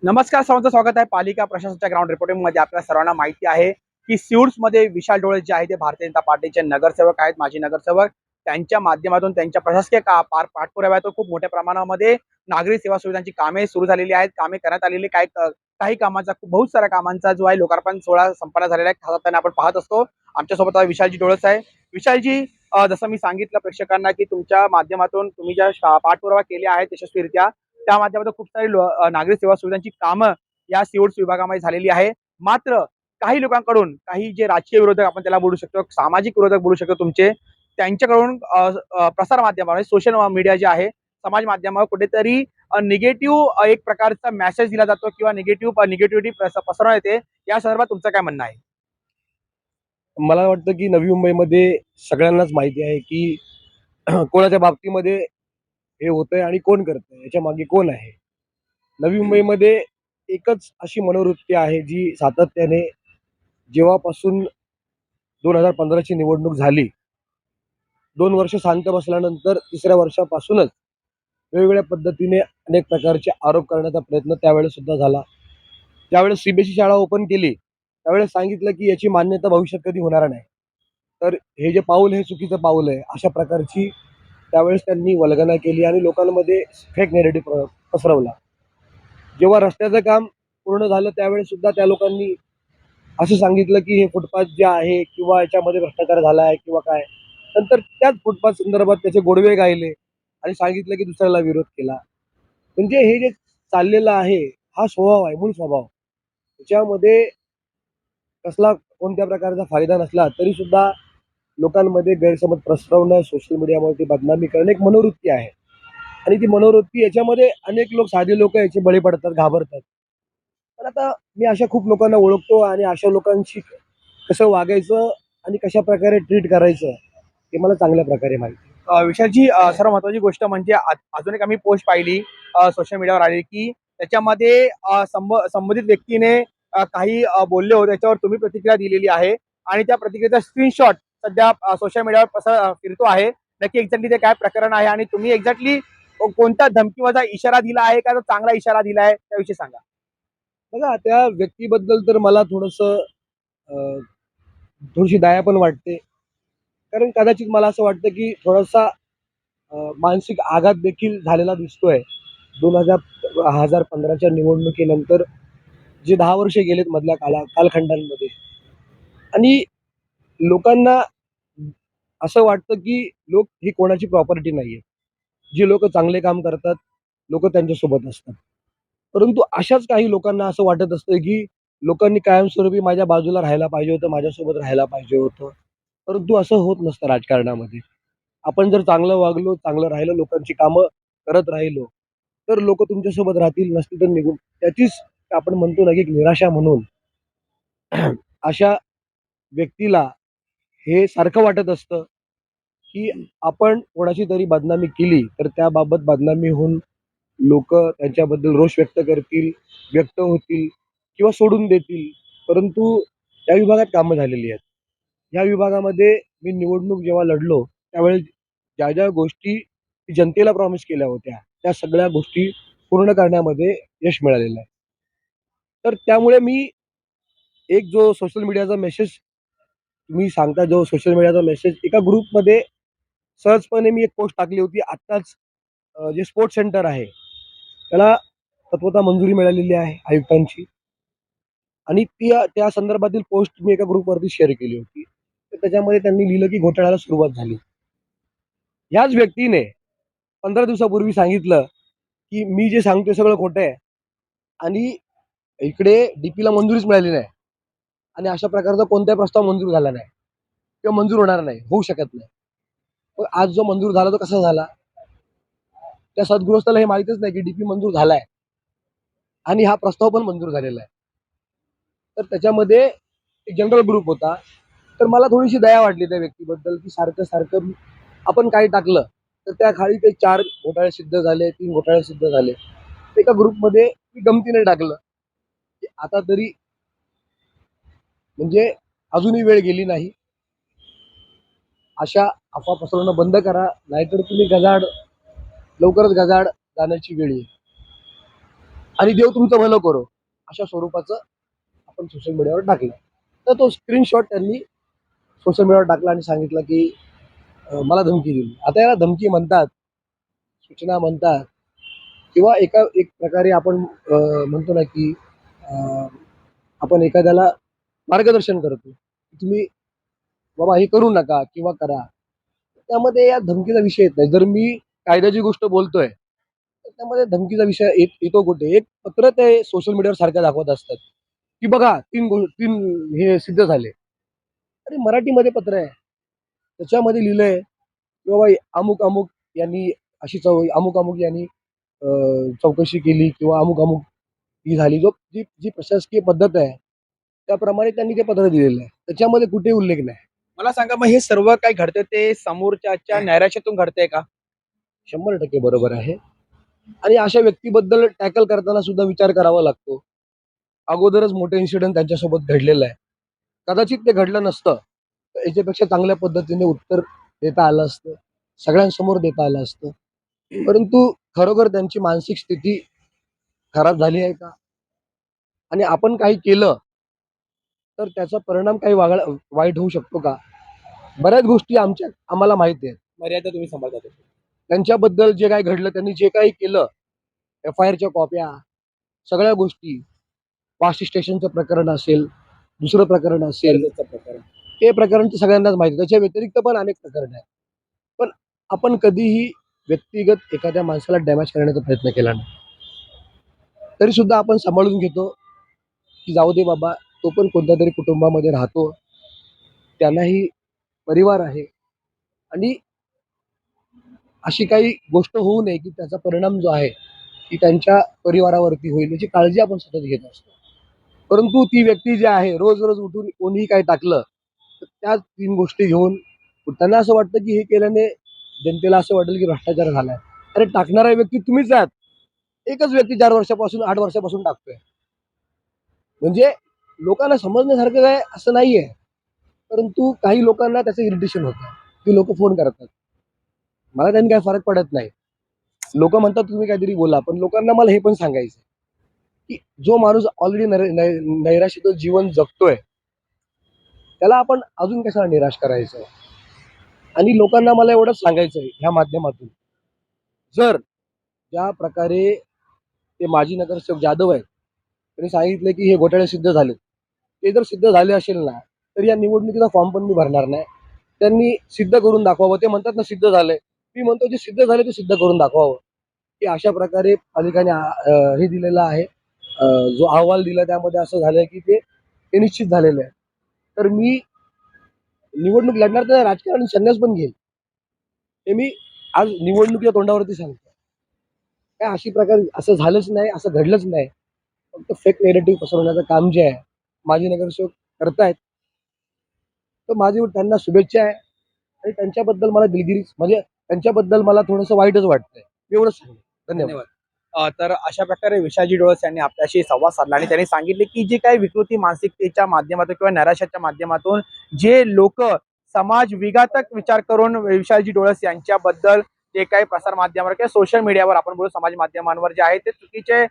नमस्कार, सर्वांचं स्वागत आहे पालिका प्रशासनाच्या ग्राउंड रिपोर्टिंगमध्ये. आपल्या सर्वांना माहिती आहे की सिऊल्समध्ये विशाल डोळे जे आहे ते भारतीय जनता पार्टीचे नगरसेवक आहेत, माजी नगरसेवक. त्यांच्या माध्यमातून त्यांच्या प्रशासकीय पाठपुराव्यातून खूप मोठ्या प्रमाणामध्ये नागरी सेवा सुविधांची कामे सुरू झालेली आहेत, कामे करण्यात आलेली. काही कामांचा बहुत साऱ्या कामांचा जो आहे लोकार्पण सोहळा संपन्न झालेला आहे, सातत्याने आपण पाहत असतो. आमच्यासोबत विशालजी डोळस आहे. विशालजी, जसं मी सांगितलं प्रेक्षकांना की तुमच्या माध्यमातून तुम्ही ज्या पाठपुरावा केले आहेत यशस्वीरित्या, त्या माध्यमातून खूप सारी नागरी सेवा सुविधांची कामं या सिओड्स विभागामध्ये झालेली आहे. मात्र काही लोकांकडून, काही जे राजकीय विरोधक आपण त्याला बोलू शकतो, सामाजिक विरोधक बोलू शकतो तुमचे, त्यांच्याकडून प्रसार माध्यमामध्ये सोशल मीडिया जे आहे, समाज माध्यमावर कुठेतरी निगेटिव्ह एक प्रकारचा मेसेज दिला जातो किंवा निगेटिव्हिटी पसरवण्यात येते. या संदर्भात तुमचं काय म्हणणं आहे? मला वाटतं की नवी मुंबईमध्ये सगळ्यांनाच माहिती आहे की कोणाच्या बाबतीमध्ये हे होतंय आणि कोण करतंय, याच्या मागे कोण आहे. नवी मुंबईमध्ये एकच अशी मनोवृत्ती आहे जी सातत्याने जेव्हापासून 2015ची निवडणूक झाली, 2 वर्ष शांत बसल्यानंतर तिसऱ्या वर्षापासूनच वेगवेगळ्या पद्धतीने अनेक प्रकारचे आरोप करण्याचा प्रयत्न त्यावेळेस सुद्धा झाला. ज्यावेळेस सीबीएसई शाळा ओपन केली त्यावेळेस सांगितलं की याची मान्यता भविष्यात कधी होणार नाही. तर हे जे पाऊल हे चुकीचं पाऊल आहे, अशा प्रकारची त्यावेळेस त्यांनी वल्गना केली आणि लोकांमध्ये फेक नेरेटिव्ह पसरवला. जेव्हा रस्त्याचं काम पूर्ण झालं त्यावेळेस सुद्धा त्या लोकांनी असं सांगितलं की हे फुटपाथ जे आहे किंवा याच्यामध्ये भ्रष्टाचार झाला आहे किंवा काय. नंतर त्याच फुटपाथ संदर्भात त्याचे गोडवे गायले आणि सांगितलं की दुसऱ्याला विरोध केला. म्हणजे हे जे चाललेलं आहे हा स्वभाव आहे, मूळ स्वभाव. त्याच्यामध्ये कसला कोणत्या प्रकारचा फायदा नसला तरी सुद्धा लोकांमध्ये गैरसमज पसरवणं, सोशल मीडियावरती बदनामी करणं एक मनोवृत्ती आहे. आणि ती मनोवृत्ती याच्यामध्ये अनेक लोक, साधे लोक याचे बळी पडतात, घाबरतात. पण आता मी अशा खूप लोकांना ओळखतो आणि अशा लोकांशी कसं वागायचं आणि कशा प्रकारे ट्रीट करायचं हे मला चांगल्या प्रकारे माहिती आहे. विशालजी, सर्व महत्वाची गोष्ट म्हणजे अजून एक आम्ही पोस्ट पाहिली सोशल मीडियावर आली की त्याच्यामध्ये संबंधित व्यक्तीने काही बोलले होते, त्याच्यावर तुम्ही प्रतिक्रिया दिलेली आहे आणि त्या प्रतिक्रियेचा स्क्रीनशॉट सध्या सोशल मीडियावर फिरतो आहे. नक्की एक्झॅक्टली ते काय प्रकरण आहे आणि तुम्ही एक्झॅक्टली कोणता धमकीवाजा इशारा दिला आहे का, तो चांगला इशारा दिला आहे, त्याविषयी सांगा. बघा, त्या व्यक्तीबद्दल तर मला थोडीशी दया पण वाटते. कारण कदाचित मला असं वाटतं की थोडासा मानसिक आघात देखील झालेला दिसतोय. 2015च्या निवडणुकीनंतर जे 10 वर्ष गेलेत मधल्या कालखंडांमध्ये. आणि लोकांना असं वाटतं की लोक ही कोणाची प्रॉपर्टी नाहीये. जी लोक चांगले काम करतात, लोक त्यांच्यासोबत असतात. परंतु अशाच काही लोकांना असं वाटत असतं की लोकांनी कायमस्वरूपी माझ्या बाजूला राहायला पाहिजे होतं, माझ्यासोबत राहायला पाहिजे होतं. परंतु असं होत नसतं राजकारणामध्ये. आपण जर चांगलं वागलो, चांगलं राहिलो, लोकांची कामं करत राहिलो, तर लोक तुमच्यासोबत राहतील, नसतील तर निघून. त्याचीच आपण म्हणतो ना की एक निराशा म्हणून अशा व्यक्तीला हे सारखं वाटत असतं की आपण कोणाची तरी बदनामी केली तर त्याबाबत बदनामी होऊन लोक त्यांच्याबद्दल रोष व्यक्त करतील, व्यक्त होतील किंवा सोडून देतील. परंतु त्या विभागात कामं झालेली आहेत. या विभागामध्ये मी निवडणूक जेव्हा लढलो त्यावेळेस ज्या ज्या गोष्टी जनतेला प्रॉमिस केल्या होत्या त्या सगळ्या गोष्टी पूर्ण करण्यामध्ये यश मिळालेलं आहे. तर त्यामुळे मी एक जो सोशल मीडियाचा मेसेज तुम्ही सांगता, जो सोशल मीडियाचा मेसेज एका ग्रुपमध्ये सहजपणे मी एक पोस्ट टाकली होती आत्ताच. जे स्पोर्ट्स सेंटर आहे त्याला तत्वतः मंजुरी मिळालेली आहे आयुक्तांची. आणि त्या संदर्भातील पोस्ट मी एका ग्रुपवरती शेअर केली होती. तर त्याच्यामध्ये त्यांनी लिहिलं की घोटाळ्याला सुरुवात झाली. ह्याच व्यक्तीने 15 दिवसापूर्वी सांगितलं की मी जे सांगतोय सगळं खोटं आहे आणि इकडे डीपीला मंजुरीच मिळाली नाही आणि अशा प्रकारचा कोणताही प्रस्ताव मंजूर झाला नाही किंवा मंजूर होणार नाही, होऊ शकत नाही. पण आज जो मंजूर झाला तो कसा झाला? त्या सद्गृहस्थाला हे माहितच नाही की डीपी मंजूर झालाय आणि हा प्रस्ताव पण मंजूर झालेला आहे. तर त्याच्यामध्ये एक जनरल ग्रुप होता. तर मला थोडीशी दया वाटली त्या व्यक्तीबद्दल की सारखं सारखं आपण काही टाकलं तर त्या खाली ते 4 घोटाळे सिद्ध झाले, 3 घोटाळे सिद्ध झाले. एका ग्रुपमध्ये मी गमतीने टाकलं की आता तरी म्हणजे अजूनही वेळ गेली नाही. अशा अफवा पसरवणं बंद करा, नाहीतर तुम्ही लवकरच गजाआड जाण्याची वेळ येईल. आणि देव तुमचं भलं करो अशा स्वरूपाचं आपण सोशल मीडियावर टाकलं. तर तो स्क्रीनशॉट त्यांनी सोशल मीडियावर टाकला आणि सांगितलं की मला धमकी दिली. आता याला धमकी म्हणतात, सूचना म्हणतात किंवा एक प्रकारे आपण म्हणतो ना की आपण एखाद्याला मार्गदर्शन करतो. तुम्ही बाबा हे करू नका किंवा करा. त्यामध्ये या धमकीचा विषय येत नाही. जर मी कायद्याची गोष्ट बोलतोय, तर त्यामध्ये धमकीचा विषय येतो कुठे? एक पत्र ते सोशल मीडियावर सारखं दाखवत असतात, की बघा 3 हे सिद्ध झाले. अरे मराठीमध्ये पत्र आहे. त्याच्यामध्ये लिहिलंय, की बाबा अमुक-अमुक यांनी अमुक-अमुक यांनी चौकशी केली किंवा अमुक-अमुक ही झाली. जी प्रशासकीय पद्धत आहे, त्याप्रमाणे त्यांनी ते पत्र दिलेलं आहे. त्याच्यामध्ये कुठेही उल्लेख नाही. मला सांगा, मग हे सर्व काही घडतं ते समोरच्याच्या नैराश्यातून घडतंय का? 100% बरोबर आहे. आणि अशा व्यक्तीबद्दल टॅकल करताना सुद्धा विचार करावा लागतो. अगोदरच मोठं इन्सिडेंट त्यांच्यासोबत घडलेलं आहे. कदाचित ते घडलं नसतं, तर याच्यापेक्षा चांगल्या पद्धतीने उत्तर देता आलं असतं. सगळ्यांसमोर देता आलं असतं. परंतु खरोखर त्यांची मानसिक स्थिती खराब झाली आहे का? आणि आपण काही केलं, तर त्याचा परिणाम काही वाईट होऊ शकतो का? बऱ्याच गोष्टी आम्हाला माहिती आहेत. मर्यादा तुम्ही सांभाळता. त्यांच्याबद्दल जे काही घडलं, त्यांनी जे काही केलं, एफ-आय-आरच्या कॉप्या, सगळ्या गोष्टी, पास्टी स्टेशनचं प्रकरण असेल, दुसरं प्रकरण असेल, प्रकरण. ते प्रकरण तर सगळ्यांनाच माहिती आहे. त्याच्या व्यतिरिक्त पण अनेक प्रकरण आहेत. पण आपण कधीही व्यक्तिगत एखाद्या माणसाला डॅमेज करण्याचा प्रयत्न केला नाही. तरी सुद्धा आपण सांभाळून घेतो, की जाऊ दे बाबा, तो पण कोणत्यातरी कुटुंबामध्ये राहतो. त्यांनाही परिवार आहे आणि अशी काही गोष्ट होऊ नये, की त्याचा परिणाम जो आहे, की त्यांच्या परिवारावरती होईल याची काळजी आपण सतत घेत असतो. परंतु ती व्यक्ती जी आहे, रोज-रोज उठून कोणीही काही टाकलं, तर त्या 3 गोष्टी घेऊन त्यांना असं वाटतं, की हे केल्याने जनतेला असं वाटेल, की भ्रष्टाचार झालाय. अरे टाकणारा व्यक्ती तुम्हीच आहात. एकच व्यक्ती 4 वर्षापासून, 8 वर्षापासून टाकतोय. म्हणजे लोकांना समजण्यासारखं काय असं नाहीये. परंतु काही लोकांना त्याचं इरिटेशन होतं. ती लोकं फोन करतात. मला त्यांनी काही फरक पडत नाही. लोकं म्हणतात तुम्ही काहीतरी बोला, पण लोकांना मला हे पण सांगायचं की जो माणूस ऑलरेडी नैराश्याचं जीवन जगतोय, त्याला आपण अजून कशाला निराश करायचं? आणि लोकांना मला एवढंच सांगायचं आहे ह्या माध्यमातून, जर ज्या प्रकारे ते माजी नगरसेवक जाधव आहेत, त्यांनी सांगितलं की हे घोटाळे सिद्ध झालेत. ते जर सिद्ध झाले असेल ना, तर या निवडणुकीचा फॉर्म पण मी भरणार नाही. त्यांनी सिद्ध करून दाखवावं. ते म्हणतात ना सिद्ध झालंय. मी म्हणतो जे सिद्ध झाले ते सिद्ध करून दाखवावं, की अशा प्रकारे पालिकाने हे दिलेलं आहे. जो अहवाल दिला त्यामध्ये असं झालंय की ते निश्चित झालेलं आहे. तर मी निवडणूक लढणार तर राजकारण संन्यास पण घेईल. हे मी आज निवडणुकीच्या तोंडावरती सांगतो. काय अशी प्रकार असं झालंच नाही, असं घडलंच नाही. फक्त फेक नेरेटिव्ह पसरवण्याचं काम जे आहे, माजी नगरसेवक करतायत. तर माझी त्यांना शुभेच्छा आहे आणि त्यांच्याबद्दल मला दिलगिरी म्हणजे त्यांच्याबद्दल मला थोडंसं वाईटच वाटतंय. मी एवढंच सांगेन. धन्यवाद. धन्यवाद. तर अशा प्रकारे विशालजी डोळस यांनी आपल्याशी संवाद साधला आणि त्यांनी सांगितले, की जी काही विकृती मानसिकतेच्या माध्यमातून किंवा नैराश्याच्या माध्यमातून जे लोक समाज विघातक विचार करून विशालजी डोळस यांच्याबद्दल जे काही प्रसार माध्यमावर किंवा सोशल मीडियावर आपण बोलू समाज माध्यमांवर जे आहे ते चुकीचे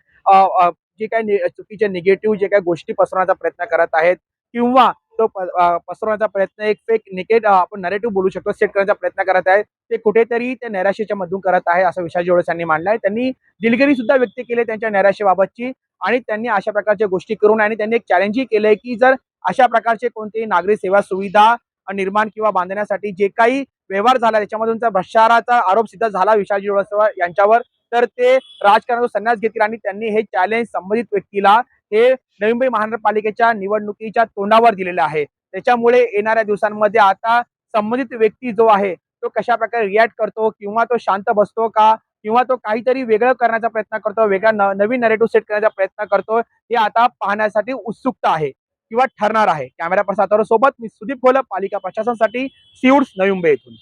जे काही चुकीचे निगेटिव्ह जे काही गोष्टी पसरवण्याचा प्रयत्न करत आहेत किंवा तो पसरवण्याचा प्रयत्न एक फेक आपण नरेटिव्ह बोलू शकतो सेट करण्याचा प्रयत्न करत आहे ते कुठेतरी ते नैराश्याच्या मधून करत आहे असं विशाल डोळस यांनी मांडलंय. त्यांनी दिलगिरी सुद्धा व्यक्त केली त्यांच्या नैराश्याबाबतची आणि त्यांनी अशा प्रकारच्या गोष्टी करून आणि त्यांनी एक चॅलेंजही केलंय की जर अशा प्रकारचे कोणतेही नागरी सेवा सुविधा निर्माण किंवा बांधण्यासाठी जे काही व्यवहार झाला त्याच्यामधून भ्रष्टाचाराचा आरोप सिद्ध झाला विशालजी डोळस यांच्यावर तर ते राजकारणातून संन्यास घेतील आणि त्यांनी हे चॅलेंज संबंधित व्यक्तीला हे नवी मुंबई महानगरपालिकेच्या निवडणुकीच्या तोंडावर दिलेलं आहे. त्याच्यामुळे येणाऱ्या दिवसांमध्ये आता संबंधित व्यक्ती जो आहे तो कशा प्रकारे रिॲक्ट करतो किंवा तो शांत बसतो का किंवा तो काहीतरी वेगळं करण्याचा प्रयत्न करतो वेगळा नवीन नॅरेटिव्ह सेट करण्याचा प्रयत्न करतो हे आता पाहण्यासाठी उत्सुकता आहे किंवा ठरणार आहे. कॅमेरा पर्सन सोबत मी सुदीप खोलप पालिका प्रशासनासाठी सीऊड्स नवी मुंबई येथून.